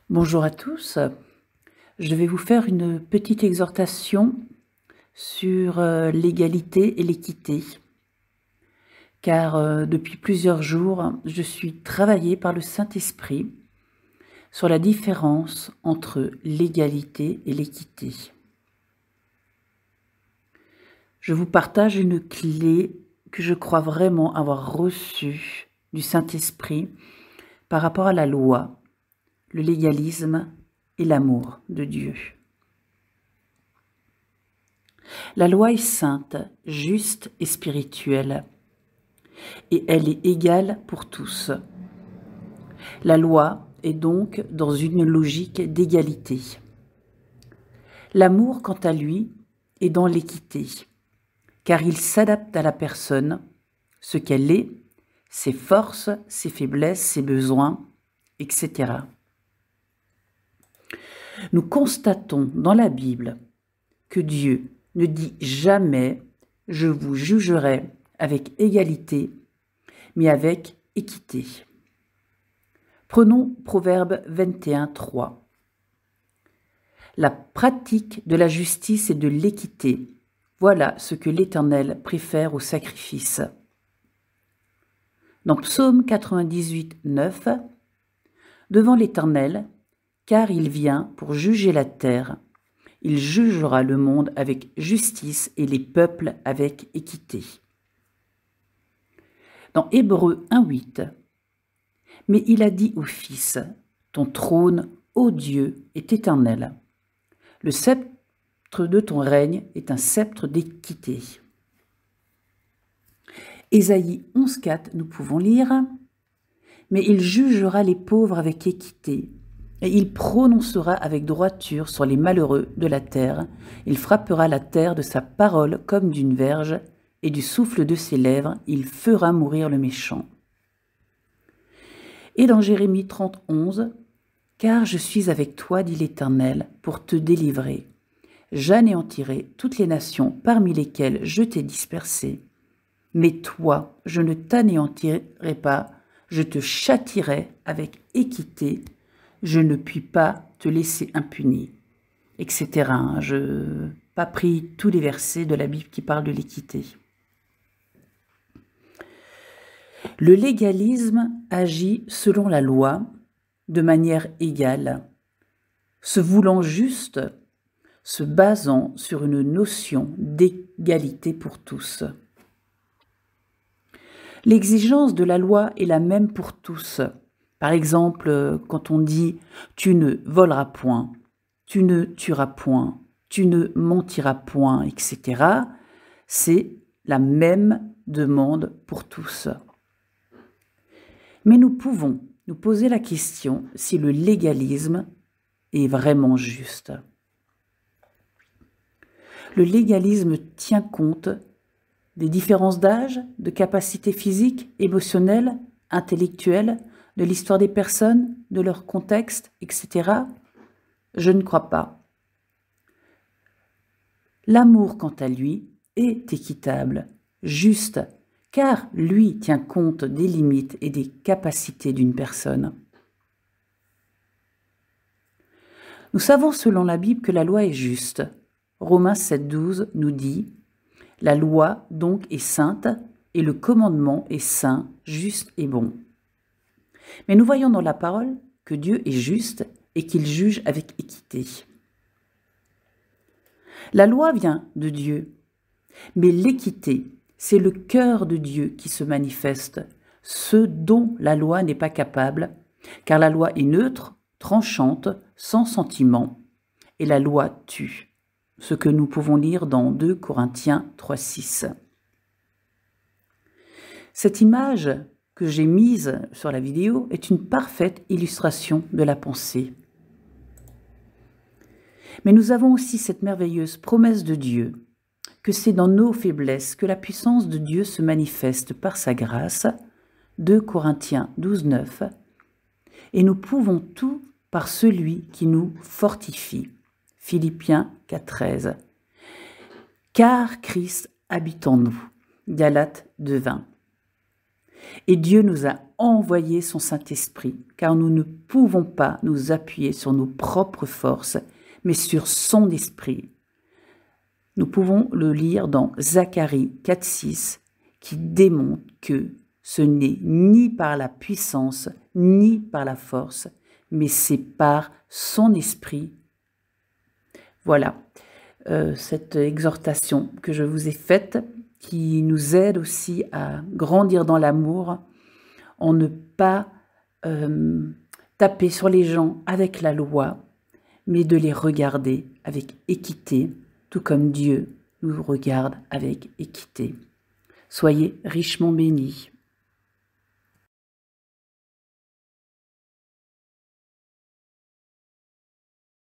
Bonjour à tous, je vais vous faire une petite exhortation sur l'égalité et l'équité, car depuis plusieurs jours, je suis travaillée par le Saint-Esprit sur la différence entre l'égalité et l'équité. Je vous partage une clé que je crois vraiment avoir reçue du Saint-Esprit par rapport à la loi, le légalisme et l'amour de Dieu. La loi est sainte, juste et spirituelle, et elle est égale pour tous. La loi est donc dans une logique d'égalité. L'amour, quant à lui, est dans l'équité, car il s'adapte à la personne, ce qu'elle est, ses forces, ses faiblesses, ses besoins, etc. Nous constatons dans la Bible que Dieu ne dit jamais « je vous jugerai avec égalité », mais avec équité. Prenons Proverbe 21, 3. La pratique de la justice et de l'équité, voilà ce que l'Éternel préfère au sacrifice. Dans Psaume 98, 9, devant l'Éternel, car il vient pour juger la terre, il jugera le monde avec justice et les peuples avec équité. Dans Hébreux 1,8, mais il a dit au Fils, ton trône, ô Dieu, est éternel. Le sceptre de ton règne est un sceptre d'équité. Ésaïe 11,4, nous pouvons lire, mais il jugera les pauvres avec équité, et il prononcera avec droiture sur les malheureux de la terre. Il frappera la terre de sa parole comme d'une verge, et du souffle de ses lèvres, il fera mourir le méchant. Et dans Jérémie 30, 11, « Car je suis avec toi, dit l'Éternel, pour te délivrer. J'anéantirai toutes les nations parmi lesquelles je t'ai dispersé. Mais toi, je ne t'anéantirai pas, je te châtierai avec équité, je ne puis pas te laisser impuni. » Etc. Je n'ai pas pris tous les versets de la Bible qui parlent de l'équité. Le légalisme agit selon la loi de manière égale, se voulant juste, se basant sur une notion d'égalité pour tous. L'exigence de la loi est la même pour tous. Par exemple, quand on dit « tu ne voleras point »,« tu ne tueras point »,« tu ne mentiras point », etc., c'est la même demande pour tous. Mais nous pouvons nous poser la question si le légalisme est vraiment juste. Le légalisme tient compte des différences d'âge, de capacités physiques, émotionnelles, intellectuelles, de l'histoire des personnes, de leur contexte, etc. Je ne crois pas. L'amour, quant à lui, est équitable, juste, car lui tient compte des limites et des capacités d'une personne. Nous savons selon la Bible que la loi est juste. Romains 7, 12 nous dit « La loi donc est sainte et le commandement est saint, juste et bon. » Mais nous voyons dans la parole que Dieu est juste et qu'il juge avec équité. La loi vient de Dieu, mais l'équité, c'est le cœur de Dieu qui se manifeste, ce dont la loi n'est pas capable, car la loi est neutre, tranchante, sans sentiment, et la loi tue, ce que nous pouvons lire dans 2 Corinthiens 3, 6. Cette image que j'ai mise sur la vidéo est une parfaite illustration de la pensée. Mais nous avons aussi cette merveilleuse promesse de Dieu, que c'est dans nos faiblesses que la puissance de Dieu se manifeste par sa grâce, 2 Corinthiens 12, 9, et nous pouvons tout par celui qui nous fortifie, Philippiens 4, 13, car Christ habite en nous, Galates 2, 20. Et Dieu nous a envoyé son Saint-Esprit, car nous ne pouvons pas nous appuyer sur nos propres forces, mais sur son Esprit. Nous pouvons le lire dans Zacharie 4,6, qui démontre que ce n'est ni par la puissance, ni par la force, mais c'est par son Esprit. Voilà, cette exhortation que je vous ai faite, qui nous aide aussi à grandir dans l'amour, en ne pas taper sur les gens avec la loi, mais de les regarder avec équité, tout comme Dieu nous regarde avec équité. Soyez richement bénis.